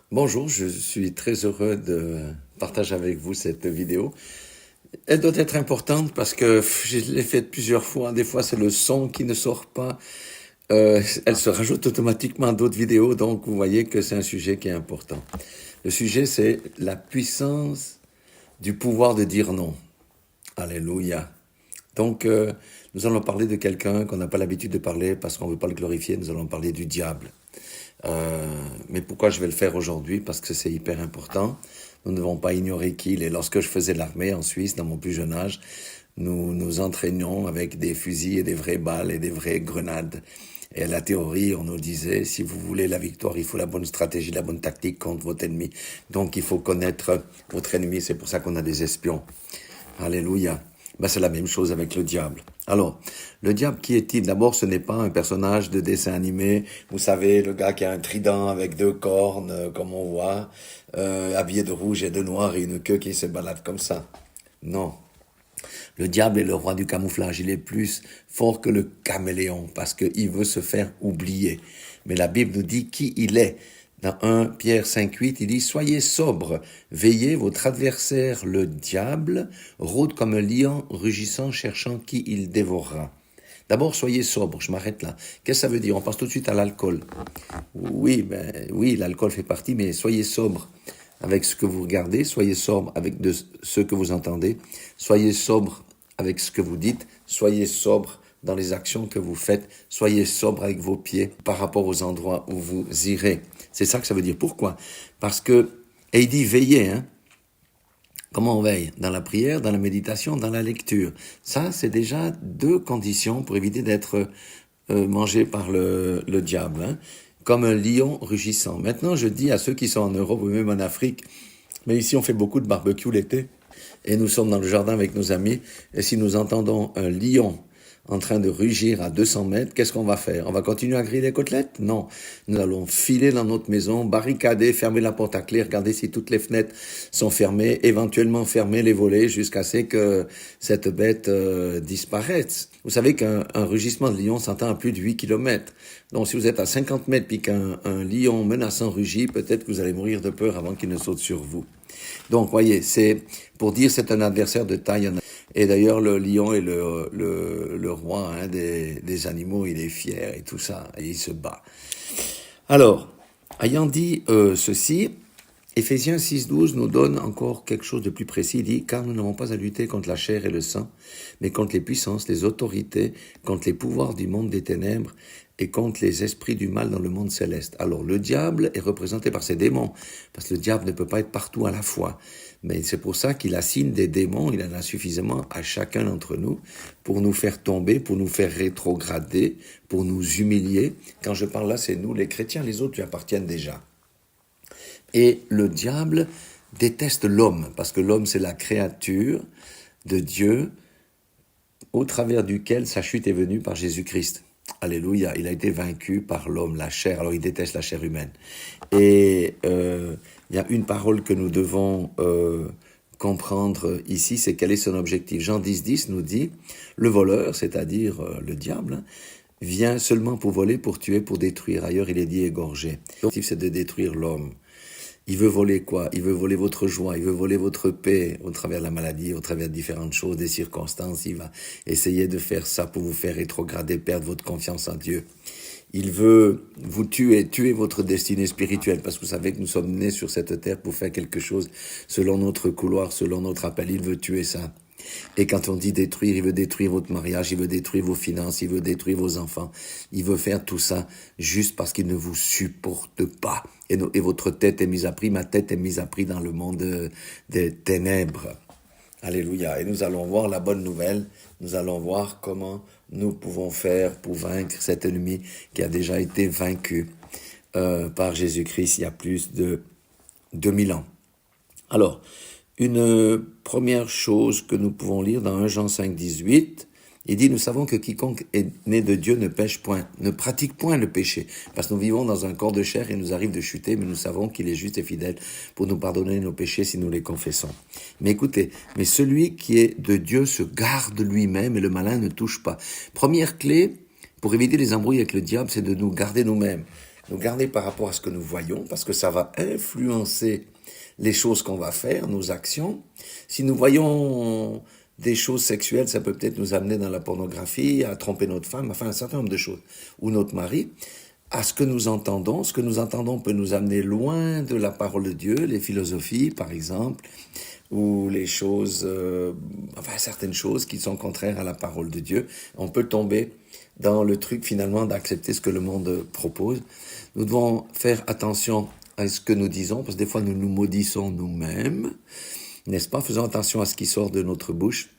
Bonjour, je suis très heureux de partager avec vous cette vidéo. Elle doit être importante parce que je l'ai faite plusieurs fois. Des fois, c'est le son qui ne sort pas. Elle se rajoute automatiquement à d'autres vidéos, donc vous voyez que c'est un sujet qui est important. Le sujet, c'est la puissance du pouvoir de dire non. Alléluia. Donc, nous allons parler de quelqu'un qu'on n'a pas l'habitude de parler parce qu'on ne veut pas le glorifier. Nous allons parler du diable. Mais pourquoi je vais le faire aujourd'hui? Parce que c'est hyper important. Nous ne devons pas ignorer qui il est. Lorsque je faisais l'armée en Suisse, dans mon plus jeune âge, nous nous entraînions avec des fusils et des vraies balles et des vraies grenades. Et à la théorie, on nous disait, si vous voulez la victoire, il faut la bonne stratégie, la bonne tactique contre votre ennemi. Donc il faut connaître votre ennemi. C'est pour ça qu'on a des espions. Alléluia. Ben, c'est la même chose avec le diable. Alors, le diable, qui est-il? D'abord, ce n'est pas un personnage de dessin animé. Vous savez, le gars qui a un trident avec deux cornes, comme on voit, habillé de rouge et de noir et une queue qui se balade comme ça. Non. Le diable est le roi du camouflage. Il est plus fort que le caméléon parce qu'il veut se faire oublier. Mais la Bible nous dit qui il est. Dans 1 Pierre 5,8, il dit « Soyez sobres, veillez, votre adversaire, le diable, rôde comme un lion rugissant, cherchant qui il dévorera. » D'abord, soyez sobres, je m'arrête là. Qu'est-ce que ça veut dire? On passe tout de suite à l'alcool. Oui, l'alcool fait partie, mais soyez sobres avec ce que vous regardez, soyez sobres avec ce que vous entendez, soyez sobres avec ce que vous dites, soyez sobres dans les actions que vous faites, soyez sobres avec vos pieds par rapport aux endroits où vous irez. C'est ça que ça veut dire. Pourquoi? Parce que, et il dit veillez, hein. Comment on veille? Dans la prière, dans la méditation, dans la lecture. Ça, c'est déjà deux conditions pour éviter d'être mangé par le diable, hein, comme un lion rugissant. Maintenant, je dis à ceux qui sont en Europe ou même en Afrique, mais ici on fait beaucoup de barbecue l'été, et nous sommes dans le jardin avec nos amis, et si nous entendons un lion en train de rugir à 200 mètres, qu'est-ce qu'on va faire? On va continuer à griller les côtelettes? Non. Nous allons filer dans notre maison, barricader, fermer la porte à clé, regarder si toutes les fenêtres sont fermées, éventuellement fermer les volets jusqu'à ce que cette bête disparaisse. Vous savez qu'un rugissement de lion s'entend à plus de 8 kilomètres. Donc si vous êtes à 50 mètres puis qu'un lion menaçant rugit, peut-être que vous allez mourir de peur avant qu'il ne saute sur vous. Donc, voyez, c'est pour dire c'est un adversaire de taille. Et d'ailleurs, le lion est le roi hein, des animaux, il est fier et tout ça, et il se bat. Alors, ayant dit ceci, Éphésiens 6,12 nous donne encore quelque chose de plus précis. Il dit « Car nous n'avons pas à lutter contre la chair et le sang, mais contre les puissances, les autorités, contre les pouvoirs du monde des ténèbres et contre les esprits du mal dans le monde céleste. » Alors, le diable est représenté par ses démons, parce que le diable ne peut pas être partout à la fois. Mais c'est pour ça qu'il assigne des démons, il en a suffisamment à chacun d'entre nous pour nous faire tomber, pour nous faire rétrograder, pour nous humilier. Quand je parle là, c'est nous les chrétiens, les autres lui appartiennent déjà. Et le diable déteste l'homme, parce que l'homme c'est la créature de Dieu au travers duquel sa chute est venue par Jésus-Christ. Alléluia, il a été vaincu par l'homme, la chair, alors il déteste la chair humaine. Et il y a une parole que nous devons comprendre ici, c'est quel est son objectif. Jean 10,10 nous dit, le voleur, c'est-à-dire le diable, vient seulement pour voler, pour tuer, pour détruire. Ailleurs, il est dit égorger. L'objectif, c'est de détruire l'homme. Il veut voler quoi? Il veut voler votre joie, il veut voler votre paix au travers de la maladie, au travers de différentes choses, des circonstances. Il va essayer de faire ça pour vous faire rétrograder, perdre votre confiance en Dieu. Il veut vous tuer votre destinée spirituelle, parce que vous savez que nous sommes nés sur cette terre pour faire quelque chose selon notre couloir, selon notre appel. Il veut tuer ça. Et quand on dit détruire, il veut détruire votre mariage, il veut détruire vos finances, il veut détruire vos enfants. Il veut faire tout ça juste parce qu'il ne vous supporte pas. Et votre tête est mise à prix, ma tête est mise à prix dans le monde des ténèbres. Alléluia. Et nous allons voir la bonne nouvelle. Nous allons voir comment nous pouvons faire pour vaincre cet ennemi qui a déjà été vaincu par Jésus-Christ il y a plus de 2000 ans. Alors, une première chose que nous pouvons lire dans 1 Jean 5,18, il dit « Nous savons que quiconque est né de Dieu ne pêche point, ne pratique point le péché. » Parce que nous vivons dans un corps de chair et il nous arrive de chuter, mais nous savons qu'il est juste et fidèle pour nous pardonner nos péchés si nous les confessons. Mais écoutez, mais celui qui est de Dieu se garde lui-même et le malin ne touche pas. Première clé pour éviter les embrouilles avec le diable, c'est de nous garder nous-mêmes. nous garder par rapport à ce que nous voyons, parce que ça va influencer les choses qu'on va faire, nos actions. Si nous voyons des choses sexuelles, ça peut peut-être nous amener dans la pornographie, à tromper notre femme, enfin un certain nombre de choses, ou notre mari. À ce que nous entendons, ce que nous entendons peut nous amener loin de la parole de Dieu, les philosophies par exemple, ou les choses, enfin certaines choses qui sont contraires à la parole de Dieu. On peut tomber dans le truc finalement d'accepter ce que le monde propose. Nous devons faire attention à ce que nous disons, parce que des fois nous nous maudissons nous-mêmes, n'est-ce pas? Faisons attention à ce qui sort de notre bouche,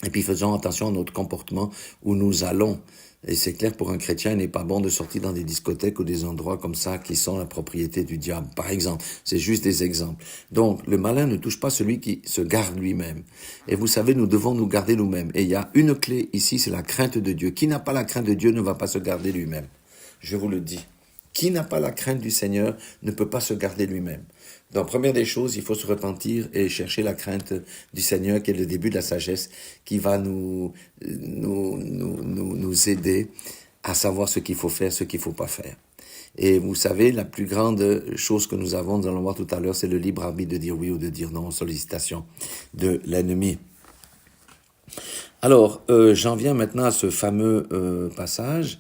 et puis faisons attention à notre comportement où nous allons. Et c'est clair, pour un chrétien, il n'est pas bon de sortir dans des discothèques ou des endroits comme ça qui sont la propriété du diable, par exemple. C'est juste des exemples. Donc, le malin ne touche pas celui qui se garde lui-même. Et vous savez, nous devons nous garder nous-mêmes. Et il y a une clé ici, c'est la crainte de Dieu. Qui n'a pas la crainte de Dieu ne va pas se garder lui-même. Je vous le dis. Qui n'a pas la crainte du Seigneur ne peut pas se garder lui-même. Donc, première des choses, il faut se repentir et chercher la crainte du Seigneur, qui est le début de la sagesse, qui va nous aider à savoir ce qu'il faut faire, ce qu'il faut pas faire. Et vous savez, la plus grande chose que nous avons, nous allons voir tout à l'heure, c'est le libre arbitre de dire oui ou de dire non aux sollicitations de l'ennemi. Alors, j'en viens maintenant à ce fameux passage.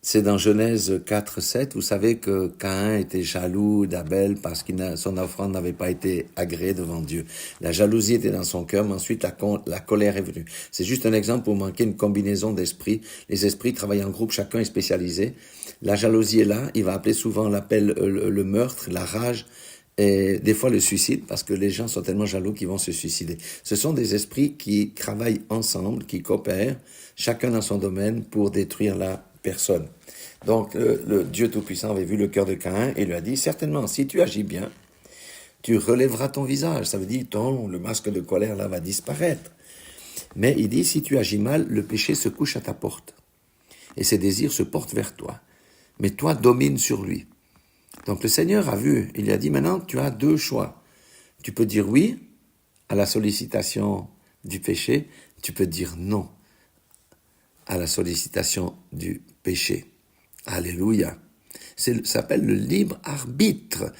C'est dans Genèse 4, 7. Vous savez que Caïn était jaloux d'Abel parce que son offrande n'avait pas été agréée devant Dieu. La jalousie était dans son cœur, mais ensuite la colère est venue. C'est juste un exemple pour manquer une combinaison d'esprits. Les esprits travaillent en groupe, chacun est spécialisé. La jalousie est là, il va appeler souvent le meurtre, la rage, et des fois le suicide, parce que les gens sont tellement jaloux qu'ils vont se suicider. Ce sont des esprits qui travaillent ensemble, qui coopèrent, chacun dans son domaine pour détruire la personne. Donc, le Dieu Tout-Puissant avait vu le cœur de Caïn et lui a dit, certainement, si tu agis bien, tu relèveras ton visage. Ça veut dire, le masque de colère là va disparaître. Mais il dit, si tu agis mal, le péché se couche à ta porte. Et ses désirs se portent vers toi. Mais toi, domine sur lui. Donc, le Seigneur a vu, il lui a dit, maintenant, tu as deux choix. Tu peux dire oui à la sollicitation du péché, tu peux dire non à la sollicitation du péché. Alléluia. Ça s'appelle le libre arbitre.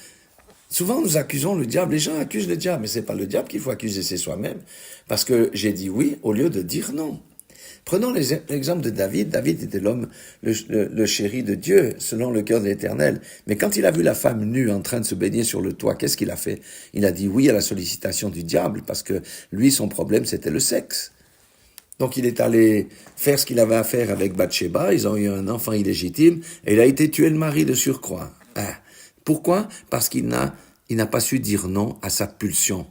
Souvent, nous accusons le diable. Les gens accusent le diable, mais c'est pas le diable qu'il faut accuser, c'est soi-même. Parce que j'ai dit oui au lieu de dire non. Prenons l'exemple de David. David était l'homme, le chéri de Dieu, selon le cœur de l'Éternel. Mais quand il a vu la femme nue en train de se baigner sur le toit, qu'est-ce qu'il a fait? Il a dit oui à la sollicitation du diable, parce que lui, son problème, c'était le sexe. Donc il est allé faire ce qu'il avait à faire avec Bathsheba, ils ont eu un enfant illégitime, et il a été tué le mari de surcroît. Pourquoi? Parce qu'il n'a pas su dire non à sa pulsion.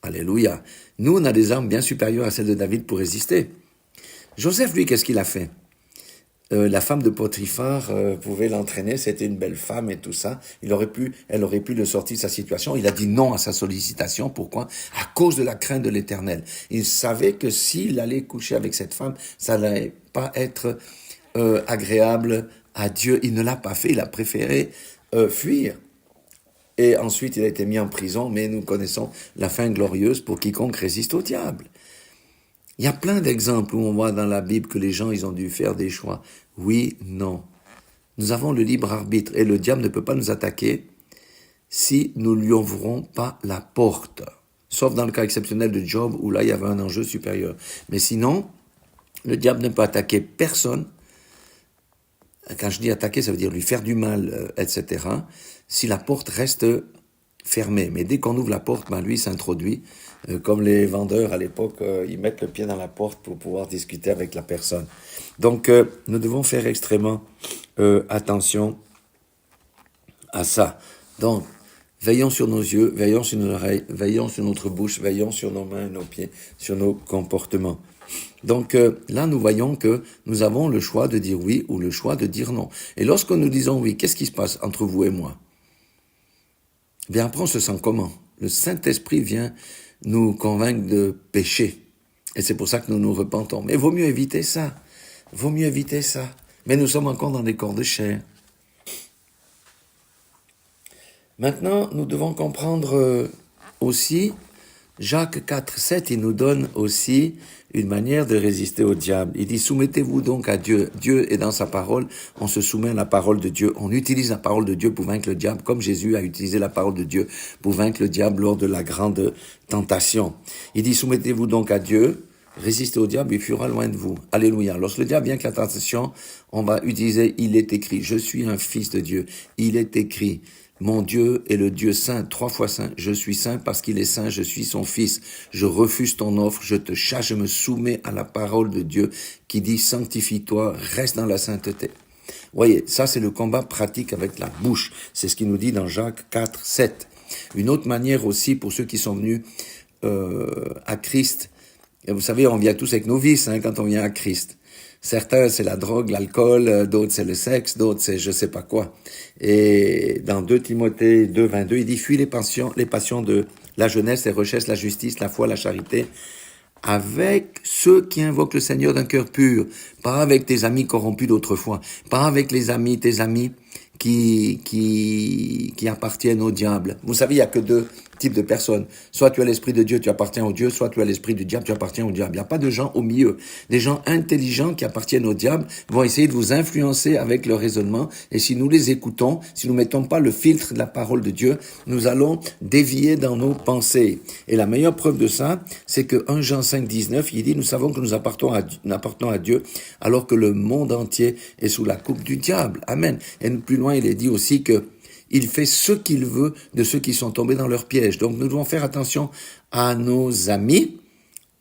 Alléluia. Nous, on a des armes bien supérieures à celles de David pour résister. Joseph, lui, qu'est-ce qu'il a fait? La femme de Potiphar pouvait l'entraîner, c'était une belle femme et tout ça. Elle aurait pu le sortir de sa situation. Il a dit non à sa sollicitation. Pourquoi? À cause de la crainte de l'Éternel. Il savait que s'il allait coucher avec cette femme, ça n'allait pas être agréable à Dieu. Il ne l'a pas fait, il a préféré fuir. Et ensuite, il a été mis en prison, mais nous connaissons la fin glorieuse pour quiconque résiste au diable. Il y a plein d'exemples où on voit dans la Bible que les gens, ils ont dû faire des choix. Oui, non. Nous avons le libre arbitre et le diable ne peut pas nous attaquer si nous ne lui ouvrons pas la porte. Sauf dans le cas exceptionnel de Job où là, il y avait un enjeu supérieur. Mais sinon, le diable ne peut attaquer personne. Quand je dis attaquer, ça veut dire lui faire du mal, etc. Si la porte reste fermée. Mais dès qu'on ouvre la porte, lui s'introduit. Comme les vendeurs à l'époque, ils mettent le pied dans la porte pour pouvoir discuter avec la personne. Donc, nous devons faire extrêmement attention à ça. Donc, veillons sur nos yeux, veillons sur nos oreilles, veillons sur notre bouche, veillons sur nos mains, nos pieds, sur nos comportements. Donc là, nous voyons que nous avons le choix de dire oui ou le choix de dire non. Et lorsque nous disons oui, qu'est-ce qui se passe entre vous et moi? Bien après, on se sent comment? Le Saint-Esprit vient nous convaincre de pécher. Et c'est pour ça que nous nous repentons. Mais il vaut mieux éviter ça. Vaut mieux éviter ça. Mais nous sommes encore dans des corps de chair. Maintenant, nous devons comprendre aussi Jacques 4, 7, il nous donne aussi une manière de résister au diable. Il dit, soumettez-vous donc à Dieu. Dieu est dans sa parole, on se soumet à la parole de Dieu. On utilise la parole de Dieu pour vaincre le diable, comme Jésus a utilisé la parole de Dieu pour vaincre le diable lors de la grande tentation. Il dit, soumettez-vous donc à Dieu, résistez au diable, il fuira loin de vous. Alléluia. Lorsque le diable vient avec la tentation, on va utiliser, il est écrit, je suis un fils de Dieu. Il est écrit. Mon Dieu est le Dieu saint, 3 fois saint. Je suis saint parce qu'il est saint, je suis son fils. Je refuse ton offre, je te chasse, je me soumets à la parole de Dieu qui dit sanctifie-toi, reste dans la sainteté. Voyez, ça c'est le combat pratique avec la bouche. C'est ce qu'il nous dit dans Jacques 4, 7. Une autre manière aussi pour ceux qui sont venus à Christ. Et vous savez, on vient tous avec nos vices quand on vient à Christ. Certains, c'est la drogue, l'alcool, d'autres, c'est le sexe, d'autres, c'est je sais pas quoi. Et dans 2 Timothée 2, 22, il dit, fuis les passions de la jeunesse, les recherches, la justice, la foi, la charité, avec ceux qui invoquent le Seigneur d'un cœur pur, pas avec tes amis corrompus d'autrefois, pas avec tes amis qui appartiennent au diable. Vous savez, il y a que 2 types de personnes. Soit tu as l'esprit de Dieu, tu appartiens au Dieu, soit tu as l'esprit du diable, tu appartiens au diable. Il n'y a pas de gens au milieu. Des gens intelligents qui appartiennent au diable vont essayer de vous influencer avec leur raisonnement. Et si nous les écoutons, si nous mettons pas le filtre de la parole de Dieu, nous allons dévier dans nos pensées. Et la meilleure preuve de ça, c'est que 1 Jean 5, 19, il dit, nous savons que nous appartenons à Dieu, alors que le monde entier est sous la coupe du diable. Amen. Et plus loin, il est dit aussi que il fait ce qu'il veut de ceux qui sont tombés dans leur piège. Donc nous devons faire attention à nos amis,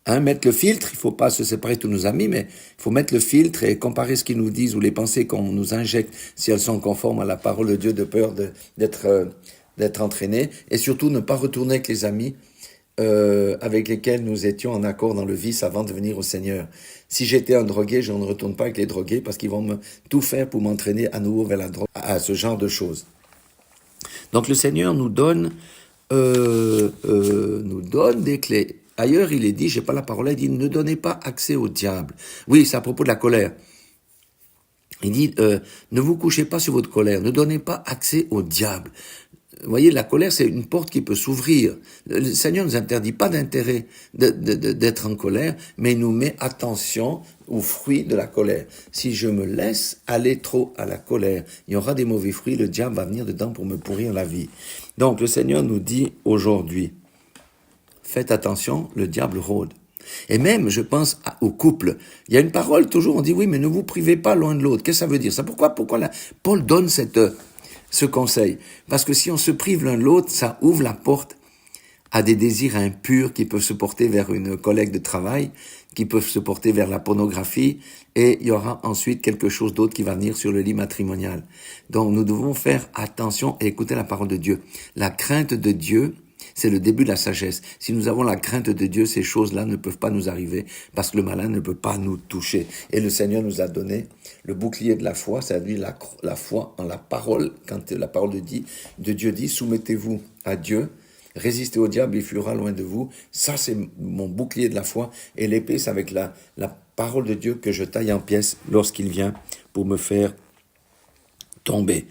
mettre le filtre. Il ne faut pas se séparer de tous nos amis, mais il faut mettre le filtre et comparer ce qu'ils nous disent ou les pensées qu'on nous injecte, si elles sont conformes à la parole de Dieu, de peur d'être entraînés. Et surtout ne pas retourner avec les amis avec lesquels nous étions en accord dans le vice avant de venir au Seigneur. Si j'étais un drogué, je ne retourne pas avec les drogués parce qu'ils vont tout faire pour m'entraîner à nouveau vers la drogue, à ce genre de choses. Donc le Seigneur nous donne des clés. Ailleurs, il est dit, j'ai pas la parole, il dit, ne donnez pas accès au diable. Oui, c'est à propos de la colère. Il dit, ne vous couchez pas sur votre colère, ne donnez pas accès au diable. Vous voyez, la colère, c'est une porte qui peut s'ouvrir. Le Seigneur ne nous interdit pas d'être en colère, mais il nous met attention aux fruits de la colère. Si je me laisse aller trop à la colère, il y aura des mauvais fruits, le diable va venir dedans pour me pourrir la vie. Donc, le Seigneur nous dit aujourd'hui, faites attention, le diable rôde. Et même, je pense au couple. Il y a une parole, toujours, on dit, oui, mais ne vous privez pas l'un de l'autre. Qu'est-ce que ça veut dire? Ça, pourquoi Paul donne ce conseil? Parce que si on se prive l'un de l'autre, ça ouvre la porte à des désirs impurs qui peuvent se porter vers une collègue de travail, qui peuvent se porter vers la pornographie, et il y aura ensuite quelque chose d'autre qui va venir sur le lit matrimonial. Donc nous devons faire attention et écouter la parole de Dieu. La crainte de Dieu, c'est le début de la sagesse. Si nous avons la crainte de Dieu, ces choses-là ne peuvent pas nous arriver parce que le malin ne peut pas nous toucher. Et le Seigneur nous a donné le bouclier de la foi, c'est-à-dire la foi en la parole. Quand la parole de Dieu dit, soumettez-vous à Dieu, résistez au diable, il fuira loin de vous. Ça, c'est mon bouclier de la foi. Et l'épée, c'est avec la parole de Dieu que je taille en pièces lorsqu'il vient pour me faire tomber.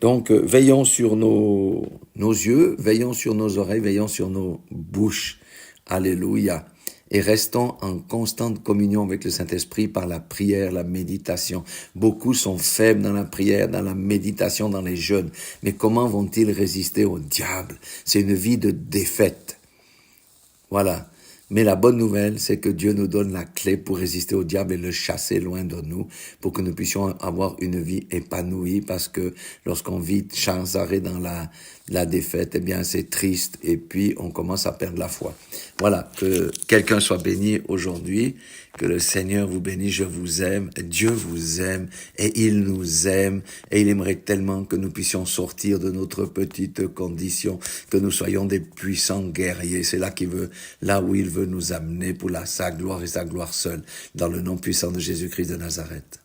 Donc, veillons sur nos yeux, veillons sur nos oreilles, veillons sur nos bouches. Alléluia. Et restons en constante communion avec le Saint-Esprit par la prière, la méditation. Beaucoup sont faibles dans la prière, dans la méditation, dans les jeûnes. Mais comment vont-ils résister au diable? C'est une vie de défaite. Voilà. Mais la bonne nouvelle, c'est que Dieu nous donne la clé pour résister au diable et le chasser loin de nous, pour que nous puissions avoir une vie épanouie, parce que lorsqu'on vit sans arrêt dans la défaite, eh bien c'est triste, et puis on commence à perdre la foi. Voilà, que quelqu'un soit béni aujourd'hui, que le Seigneur vous bénisse, je vous aime, Dieu vous aime, et il nous aime, et il aimerait tellement que nous puissions sortir de notre petite condition, que nous soyons des puissants guerriers. C'est là où il veut nous amener pour sa gloire et sa gloire seule, dans le nom puissant de Jésus-Christ de Nazareth.